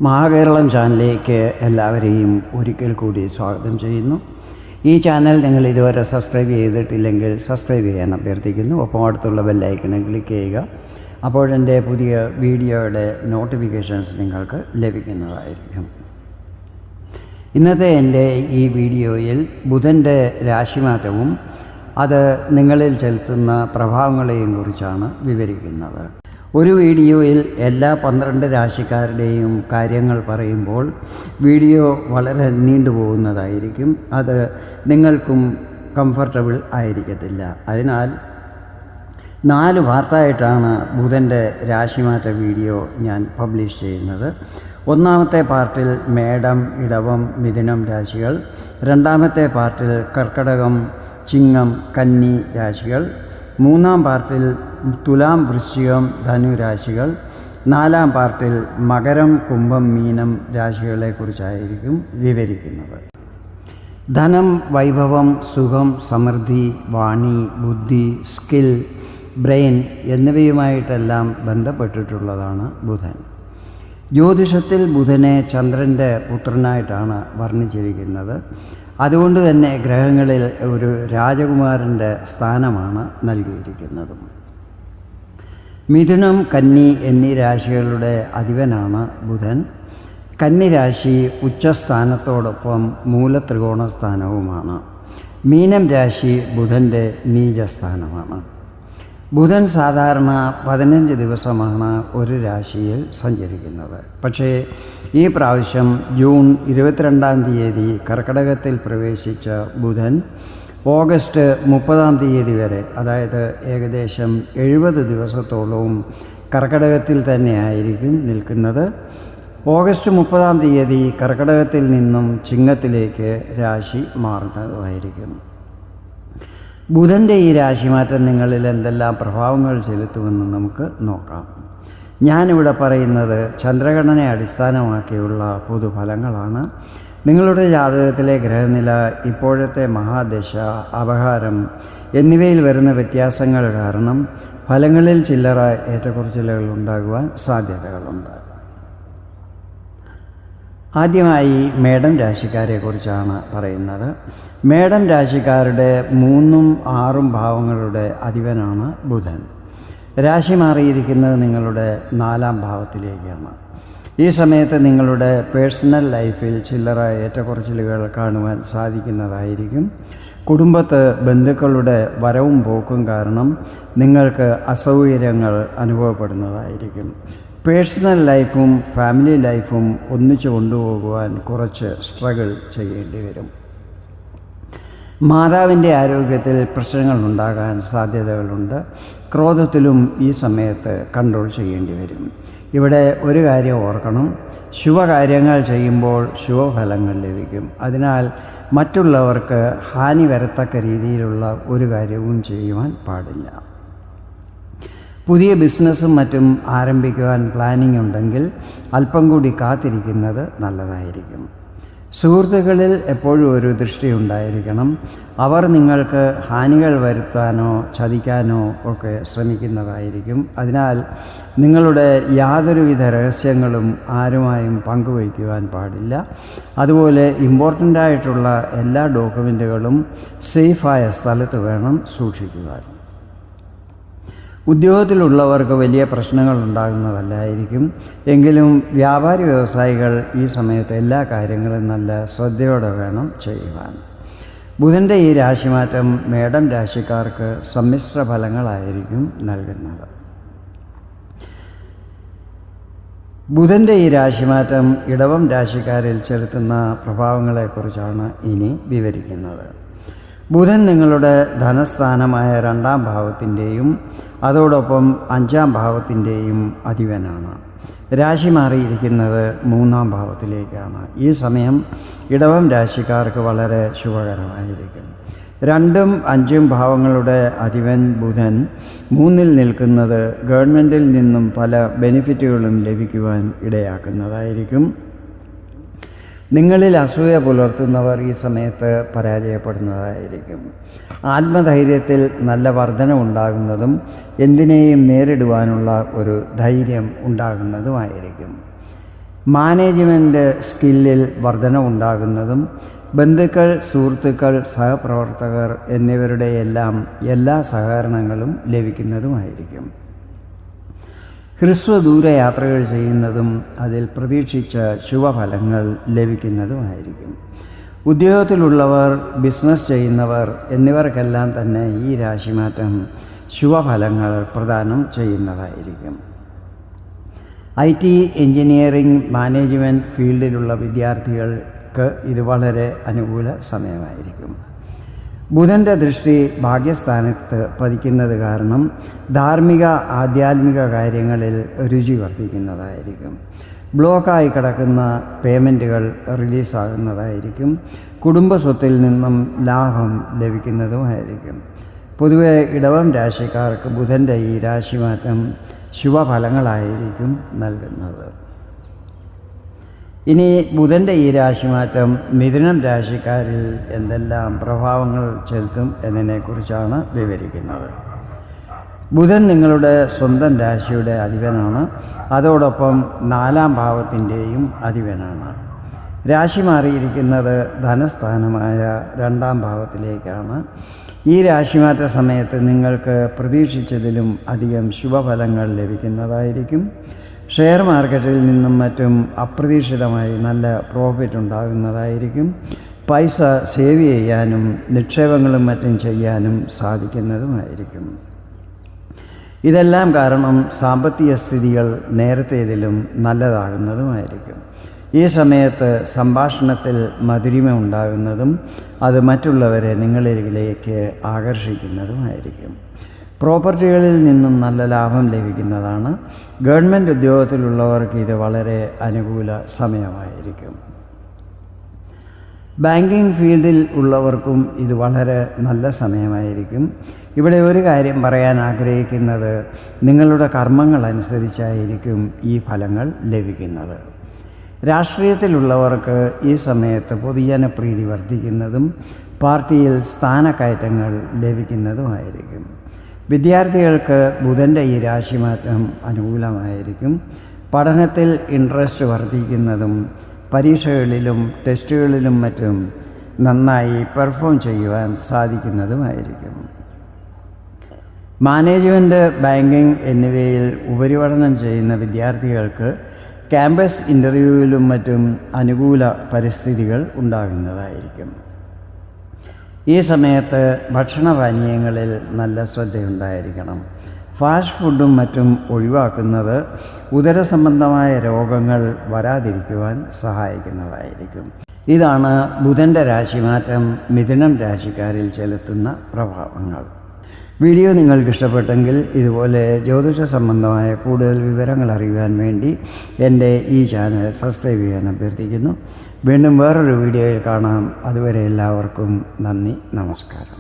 മഹാകേരളം ചാനലിലേക്ക് എല്ലാവരെയും ഒരിക്കൽ കൂടി സ്വാഗതം ചെയ്യുന്നു. ഈ ചാനൽ നിങ്ങൾ ഇതുവരെ സബ്സ്ക്രൈബ് ചെയ്തിട്ടില്ലെങ്കിൽ സബ്സ്ക്രൈബ് ചെയ്യാൻ അഭ്യർത്ഥിക്കുന്നു. ഒപ്പം അടുത്തുള്ള ബെല്ലൈക്കണിൽ ക്ലിക്ക് ചെയ്യുക. അപ്പോഴെൻ്റെ പുതിയ വീഡിയോയുടെ നോട്ടിഫിക്കേഷൻസ് നിങ്ങൾക്ക് ലഭിക്കുന്നതായിരിക്കും. ഇന്നത്തെ എൻ്റെ ഈ വീഡിയോയിൽ ബുധൻ്റെ രാശിമാറ്റവും അത് നിങ്ങളിൽ ചെലുത്തുന്ന പ്രഭാവങ്ങളെയും കുറിച്ചാണ് വിവരിക്കുന്നത്. ഒരു വീഡിയോയിൽ എല്ലാ 12 രാശിക്കാരുടെയും കാര്യങ്ങൾ പറയുമ്പോൾ വീഡിയോ വളരെ നീണ്ടുപോകുന്നതായിരിക്കും. അത് നിങ്ങൾക്കും കംഫർട്ടബിൾ ആയിരിക്കത്തില്ല. അതിനാൽ 4 പാർട്ടായിട്ടാണ് ബുധൻ്റെ രാശിമാറ്റ വീഡിയോ ഞാൻ പബ്ലിഷ് ചെയ്യുന്നത്. ഒന്നാമത്തെ പാർട്ടിൽ മേടം, ഇടവം, മിഥുനം രാശികൾ. രണ്ടാമത്തെ പാർട്ടിൽ കർക്കടകം, ചിങ്ങം, കന്നി രാശികൾ. മൂന്നാം പാർട്ടിൽ തുലാം, വൃശ്ചികം, ധനു രാശികൾ. നാലാം പാർട്ടിൽ മകരം, കുംഭം, മീനം രാശികളെക്കുറിച്ചായിരിക്കും വിവരിക്കുന്നത്. ധനം, വൈഭവം, സുഖം, സമൃദ്ധി, വാണി, ബുദ്ധി, സ്കിൽ, ബ്രെയിൻ എന്നിവയുമായിട്ടെല്ലാം ബന്ധപ്പെട്ടിട്ടുള്ളതാണ് ബുധൻ. ജ്യോതിഷത്തിൽ ബുധനെ ചന്ദ്രൻ്റെ പുത്രനായിട്ടാണ് വർണ്ണിച്ചിരിക്കുന്നത്. അതുകൊണ്ട് തന്നെ ഗ്രഹങ്ങളിൽ ഒരു രാജകുമാരൻ്റെ സ്ഥാനമാണ് നൽകിയിരിക്കുന്നത്. മിഥുനം, കന്നി എന്നീ രാശികളുടെ അധിപനാണ് ബുധൻ. കന്നി രാശി ഉച്ചസ്ഥാനത്തോടൊപ്പം മൂലത്രികോണ സ്ഥാനവുമാണ്. മീനം രാശി ബുധൻ്റെ നീചസ്ഥാനമാണ്. ബുധൻ സാധാരണ 15 ദിവസമാണ് ഒരു രാശിയിൽ സഞ്ചരിക്കുന്നത്. പക്ഷേ ഈ പ്രാവശ്യം ജൂൺ 22-ാം തീയതി കർക്കടകത്തിൽ പ്രവേശിച്ച ബുധൻ ഓഗസ്റ്റ് 30-ാം തീയതി വരെ, അതായത് ഏകദേശം 70 ദിവസത്തോളവും കർക്കടകത്തിൽ തന്നെയായിരിക്കും നിൽക്കുന്നത്. ഓഗസ്റ്റ് 30-ാം തീയതി കർക്കടകത്തിൽ നിന്നും ചിങ്ങത്തിലേക്ക് രാശി മാറുന്നതുമായിരിക്കും. ബുധൻ്റെ ഈ രാശിമാറ്റം നിങ്ങളിൽ എന്തെല്ലാം പ്രഭാവങ്ങൾ ചെലുത്തുമെന്ന് നമുക്ക് നോക്കാം. ഞാനിവിടെ പറയുന്നത് ചന്ദ്രഗണനയെ അടിസ്ഥാനമാക്കിയുള്ള പൊതുഫലങ്ങളാണ്. നിങ്ങളുടെ ജാതകത്തിലെ ഗ്രഹനില, ഇപ്പോഴത്തെ മഹാദശ, അപഹാരം എന്നിവയിൽ വരുന്ന വ്യത്യാസങ്ങൾ കാരണം ഫലങ്ങളിൽ ചില്ലറ ഏറ്റക്കുറച്ചിലുകൾ ഉണ്ടാകുവാൻ സാധ്യതകളുണ്ട്. ആദ്യമായി മേടം രാശിക്കാരെക്കുറിച്ചാണ് പറയുന്നത്. മേടം രാശിക്കാരുടെ 3ഉം 6ഉം ഭാവങ്ങളുടെ അധിപനാണ് ബുധൻ. രാശി മാറിയിരിക്കുന്നത് നിങ്ങളുടെ 4-ാം ഭാവത്തിലേക്കാണ്. ഈ സമയത്ത് നിങ്ങളുടെ പേഴ്സണൽ ലൈഫിൽ ചില്ലറ ഏറ്റക്കുറച്ചിലുകൾ കാണുവാൻ സാധിക്കുന്നതായിരിക്കും. കുടുംബത്ത് ബന്ധുക്കളുടെ വരവും പോക്കും കാരണം നിങ്ങൾക്ക് അസൗകര്യങ്ങൾ അനുഭവപ്പെടുന്നതായിരിക്കും. പേഴ്സണൽ ലൈഫും ഫാമിലി ലൈഫും ഒന്നിച്ചു കൊണ്ടുപോകുവാൻ കുറച്ച് സ്ട്രഗിൾ ചെയ്യേണ്ടി വരും. മാതാവിൻ്റെ ആരോഗ്യത്തിൽ പ്രശ്നങ്ങൾ ഉണ്ടാകാൻ സാധ്യതകളുണ്ട്. ക്രോധത്തിലും ഈ സമയത്ത് കൺട്രോൾ ചെയ്യേണ്ടി വരും. ഇവിടെ ഒരു കാര്യം ഓർക്കണം, ശുഭകാര്യങ്ങൾ ചെയ്യുമ്പോൾ ശുഭഫലങ്ങൾ ലഭിക്കും. അതിനാൽ മറ്റുള്ളവർക്ക് ഹാനി വരത്തക്ക രീതിയിലുള്ള ഒരു കാര്യവും ചെയ്യുവാൻ പാടില്ല. പുതിയ ബിസിനസ്സും മറ്റും ആരംഭിക്കുവാൻ പ്ലാനിംഗ് ഉണ്ടെങ്കിൽ അല്പം കൂടി കാത്തിരിക്കുന്നത് നല്ലതായിരിക്കും. സുഹൃത്തുക്കളിൽ എപ്പോഴും ഒരു ദൃഷ്ടി ഉണ്ടായിരിക്കണം. അവർ നിങ്ങൾക്ക് ഹാനികൾ വരുത്താനോ ചതിക്കാനോ ഒക്കെ ശ്രമിക്കുന്നതായിരിക്കും. അതിനാൽ നിങ്ങളുടെ യാതൊരുവിധ രഹസ്യങ്ങളും ആരുമായും പങ്കുവയ്ക്കുവാൻ പാടില്ല. അതുപോലെ ഇമ്പോർട്ടൻ്റായിട്ടുള്ള എല്ലാ ഡോക്യുമെൻറ്റുകളും സേഫായ സ്ഥലത്ത് വേണം സൂക്ഷിക്കുവാൻ. ഉദ്യോഗത്തിലുള്ളവർക്ക് വലിയ പ്രശ്നങ്ങൾ ഉണ്ടാകുന്നതല്ലായിരിക്കും. എങ്കിലും വ്യാപാരി വ്യവസായികൾ ഈ സമയത്ത് എല്ലാ കാര്യങ്ങളും നല്ല ശ്രദ്ധയോടെ വേണം ചെയ്യുവാൻ. ബുധൻ്റെ ഈ രാശിമാറ്റം മേടം രാശിക്കാർക്ക് സമ്മിശ്ര ഫലങ്ങളായിരിക്കും നൽകുന്നത്. ബുധൻ്റെ ഈ രാശിമാറ്റം ഇടവം രാശിക്കാരിൽ ചെലുത്തുന്ന പ്രഭാവങ്ങളെക്കുറിച്ചാണ് ഇനി വിവരിക്കുന്നത്. ബുധൻ നിങ്ങളുടെ ധനസ്ഥാനമായ 2-ാം ഭാവത്തിൻ്റെയും അതോടൊപ്പം 5-ാം ഭാവത്തിൻ്റെയും അധിപനാണ്. രാശി മാറിയിരിക്കുന്നത് 3-ാം ഭാവത്തിലേക്കാണ്. ഈ സമയം ഇടവം രാശിക്കാർക്ക് വളരെ ശുഭകരമായിരിക്കും. 2ഉം 5ഉം ഭാവങ്ങളുടെ അധിപൻ ബുധൻ 3-ൽ നിൽക്കുന്നത് ഗവൺമെൻറ്റിൽ നിന്നും പല ബെനിഫിറ്റുകളും ലഭിക്കുവാൻ ഇടയാക്കുന്നതായിരിക്കും. നിങ്ങളിൽ അസൂയ പുലർത്തുന്നവർ ഈ സമയത്ത് പരാജയപ്പെടുന്നതായിരിക്കും. ആത്മധൈര്യത്തിൽ നല്ല വർധന ഉണ്ടാകുന്നതും എന്തിനേയും നേരിടുവാനുള്ള ഒരു ധൈര്യം ഉണ്ടാകുന്നതുമായിരിക്കും. മാനേജ്മെൻറ്റ് സ്കില്ലിൽ വർധനവുണ്ടാകുന്നതും ബന്ധുക്കൾ, സുഹൃത്തുക്കൾ, സഹപ്രവർത്തകർ എന്നിവരുടെ എല്ലാ സഹകരണങ്ങളും ലഭിക്കുന്നതുമായിരിക്കും. ഹ്രസ്വദൂര യാത്രകൾ ചെയ്യുന്നതും അതിൽ പ്രതീക്ഷിച്ച ശുഭഫലങ്ങൾ ലഭിക്കുന്നതുമായിരിക്കും. ഉദ്യോഗത്തിലുള്ളവർ, ബിസിനസ് ചെയ്യുന്നവർ എന്നിവർക്കെല്ലാം തന്നെ ഈ രാശിമാറ്റം ശുഭഫലങ്ങൾ പ്രദാനം ചെയ്യുന്നതായിരിക്കും. IT, എഞ്ചിനീയറിംഗ്, മാനേജ്മെൻറ്റ് ഫീൽഡിലുള്ള വിദ്യാർത്ഥികൾക്ക് ഇത് വളരെ അനുകൂല സമയമായിരിക്കും. ബുധൻ്റെ ദൃഷ്ടി ഭാഗ്യസ്ഥാനത്ത് പതിക്കുന്നത് കാരണം ധാർമ്മിക, ആധ്യാത്മിക കാര്യങ്ങളിൽ രുചി വർദ്ധിക്കുന്നതായിരിക്കും. ബ്ലോക്കായി കിടക്കുന്ന പേയ്മെൻറ്റുകൾ റിലീസാകുന്നതായിരിക്കും. കുടുംബസ്വത്തിൽ നിന്നും ലാഭം ലഭിക്കുന്നതുമായിരിക്കും. പൊതുവെ ഇടവം രാശിക്കാർക്ക് ബുധൻ്റെ ഈ രാശിമാറ്റം ശുഭഫലങ്ങളായിരിക്കും നൽകുന്നത്. ഇനി ബുധൻ്റെ ഈ രാശിമാറ്റം മിഥുനം രാശിക്കാരിൽ എന്തെല്ലാം പ്രഭാവങ്ങൾ ചെലുത്തും എന്നതിനെക്കുറിച്ചാണ് വിവരിക്കുന്നത്. ബുധൻ നിങ്ങളുടെ സ്വന്തം രാശിയുടെ അധിപനാണ്. അതോടൊപ്പം 4-ാം ഭാവത്തിൻ്റെയും അധിപനാണ്. രാശി മാറിയിരിക്കുന്നത് ധനസ്ഥാനമായ 2-ാം ഭാവത്തിലേക്കാണ്. ഈ രാശിമാറ്റ സമയത്ത് നിങ്ങൾക്ക് പ്രതീക്ഷിച്ചതിലും അധികം ശുഭഫലങ്ങൾ ലഭിക്കുന്നതായിരിക്കും. ഷെയർ മാർക്കറ്റിൽ നിന്നും മറ്റും അപ്രതീക്ഷിതമായി നല്ല പ്രോഫിറ്റ് ഉണ്ടാകുന്നതായിരിക്കും. പൈസ സേവ് ചെയ്യാനും നിക്ഷേപങ്ങളും മറ്റും ചെയ്യാനും സാധിക്കുന്നതുമായിരിക്കും. ഇതെല്ലാം കാരണം സാമ്പത്തിക സ്ഥിതികൾ നേരത്തേതിലും നല്ലതാകുന്നതുമായിരിക്കും. ഈ സമയത്ത് സംഭാഷണത്തിൽ മധുരിമ ഉണ്ടാകുന്നതും അത് മറ്റുള്ളവരെ നിങ്ങളിലേക്ക് ആകർഷിക്കുന്നതുമായിരിക്കും. പ്രോപ്പർട്ടികളിൽ നിന്നും നല്ല ലാഭം ലഭിക്കുന്നതാണ്. ഗവൺമെൻറ് ഉദ്യോഗത്തിലുള്ളവർക്ക് ഇത് വളരെ അനുകൂല സമയമായിരിക്കും. ബാങ്കിങ് ഫീൽഡിൽ ഉള്ളവർക്കും ഇത് വളരെ നല്ല സമയമായിരിക്കും. ഇവിടെ ഒരു കാര്യം പറയാൻ ആഗ്രഹിക്കുന്നത്, നിങ്ങളുടെ കർമ്മങ്ങൾ അനുസരിച്ചായിരിക്കും ഈ ഫലങ്ങൾ ലഭിക്കുന്നത്. രാഷ്ട്രീയത്തിലുള്ളവർക്ക് ഈ സമയത്ത് പൊതുജനപ്രീതി വർദ്ധിക്കുന്നതും പാർട്ടിയിൽ സ്ഥാനക്കയറ്റങ്ങൾ ലഭിക്കുന്നതുമായിരിക്കും. വിദ്യാർത്ഥികൾക്ക് ബുധൻ്റെ ഈ രാശിമാറ്റം അനുകൂലമായിരിക്കും. പഠനത്തിൽ ഇൻട്രസ്റ്റ് വർദ്ധിക്കുന്നതും പരീക്ഷകളിലും ടെസ്റ്റുകളിലും മറ്റും നന്നായി പെർഫോം ചെയ്യുവാൻ സാധിക്കുന്നതുമായിരിക്കും. മാനേജ്മെൻറ്റ്, ബാങ്കിങ് എന്നിവയിൽ ഉപരിപഠനം ചെയ്യുന്ന വിദ്യാർത്ഥികൾക്ക് ക്യാമ്പസ് ഇൻ്റർവ്യൂവിലും മറ്റും അനുകൂല പരിസ്ഥിതികൾ ഉണ്ടാകുന്നതായിരിക്കും. ഈ സമയത്ത് ഭക്ഷണപാനീയങ്ങളിൽ നല്ല ശ്രദ്ധയുണ്ടായിരിക്കണം. ഫാസ്റ്റ് ഫുഡും മറ്റും ഒഴിവാക്കുന്നത് ഉദരസംബന്ധമായ രോഗങ്ങൾ വരാതിരിക്കുവാൻ സഹായിക്കുന്നതായിരിക്കും. ഇതാണ് ബുധൻ്റെ രാശിമാറ്റം മിഥുനം രാശിക്കാരിൽ ചെലുത്തുന്ന പ്രഭാവങ്ങൾ. വീഡിയോ നിങ്ങൾക്ക് ഇഷ്ടപ്പെട്ടെങ്കിൽ ഇതുപോലെ ജ്യോതിഷ സംബന്ധമായ കൂടുതൽ വിവരങ്ങൾ അറിയുവാൻ വേണ്ടി എൻ്റെ ഈ ചാനൽ സബ്സ്ക്രൈബ് ചെയ്യാൻ അഭ്യർത്ഥിക്കുന്നു. വീണ്ടും വേറൊരു വീഡിയോയിൽ കാണാം. അതുവരെ എല്ലാവർക്കും നന്ദി, നമസ്കാരം.